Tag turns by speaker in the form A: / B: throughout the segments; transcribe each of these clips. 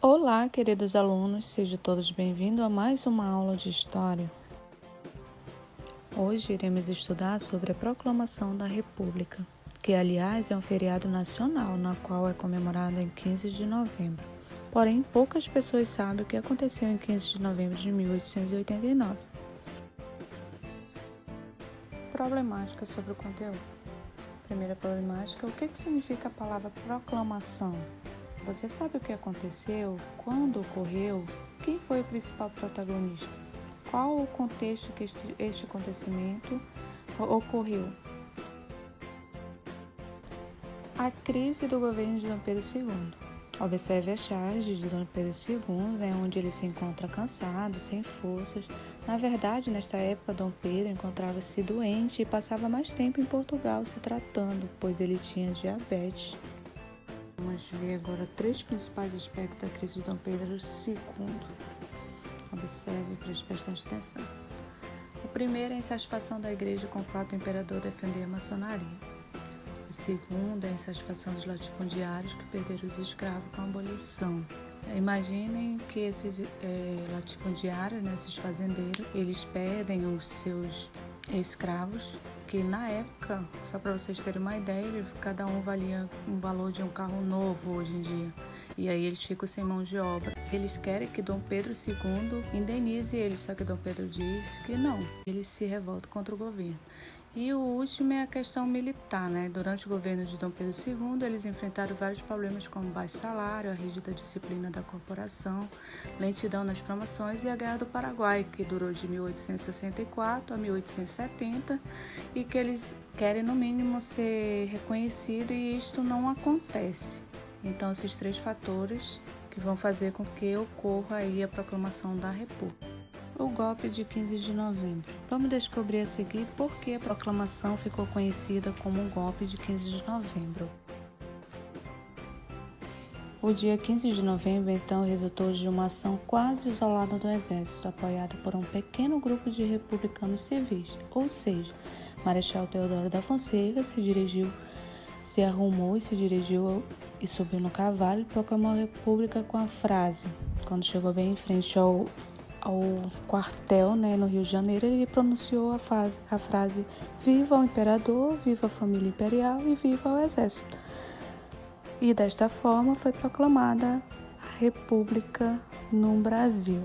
A: Olá, queridos alunos, sejam todos bem-vindos a mais uma aula de História. Hoje iremos estudar sobre a Proclamação da República, que, aliás, é um feriado nacional, na qual é comemorado em 15 de novembro. Porém, poucas pessoas sabem o que aconteceu em 15 de novembro de 1889. Problemática sobre o conteúdo. Primeira problemática, o que significa a palavra proclamação? Você sabe o que aconteceu? Quando ocorreu? Quem foi o principal protagonista? Qual o contexto que este acontecimento ocorreu? A crise do governo de Dom Pedro II. Observe a charge de Dom Pedro II, onde ele se encontra cansado, sem forças. Na verdade, nesta época, Dom Pedro encontrava-se doente e passava mais tempo em Portugal se tratando, pois ele tinha diabetes. Vamos ver agora três principais aspectos da crise de Dom Pedro II. Observe e preste bastante atenção. O primeiro é a insatisfação da igreja com o fato do imperador defender a maçonaria. O segundo é a insatisfação dos latifundiários que perderam os escravos com a abolição. Imaginem que esses latifundiários, esses fazendeiros, eles perdem os seus escravos, que na época, só para vocês terem uma ideia, cada um valia um valor de um carro novo hoje em dia. E aí eles ficam sem mão de obra. Eles querem que Dom Pedro II indenize eles, só que Dom Pedro diz que não. Eles se revoltam contra o governo. E o último é a questão militar, Durante o governo de Dom Pedro II, eles enfrentaram vários problemas como baixo salário, a rígida disciplina da corporação, lentidão nas promoções e a Guerra do Paraguai, que durou de 1864 a 1870 e que eles querem, no mínimo, ser reconhecidos e isto não acontece. Então, esses três fatores que vão fazer com que ocorra aí a proclamação da República. O golpe de 15 de novembro. Vamos descobrir a seguir por que a proclamação ficou conhecida como o golpe de 15 de novembro. O dia 15 de novembro, então, resultou de uma ação quase isolada do exército, apoiada por um pequeno grupo de republicanos civis, ou seja, Marechal Deodoro da Fonseca se arrumou e se dirigiu e subiu no cavalo e proclamou a república com a frase. Quando chegou bem em frente ao quartel, no Rio de Janeiro, ele pronunciou a frase "Viva o Imperador, viva a família imperial e viva o Exército". E desta forma foi proclamada a República no Brasil.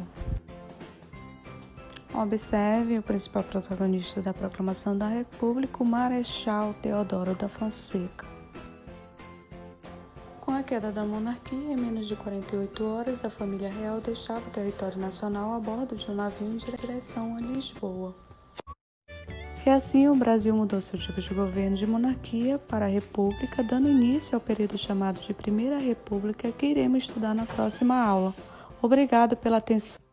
A: Observe o principal protagonista da proclamação da República, o Marechal Deodoro da Fonseca. Com a queda da monarquia, em menos de 48 horas, a família real deixava o território nacional a bordo de um navio em direção a Lisboa. E assim o Brasil mudou seu tipo de governo de monarquia para a república, dando início ao período chamado de Primeira República, que iremos estudar na próxima aula. Obrigado pela atenção.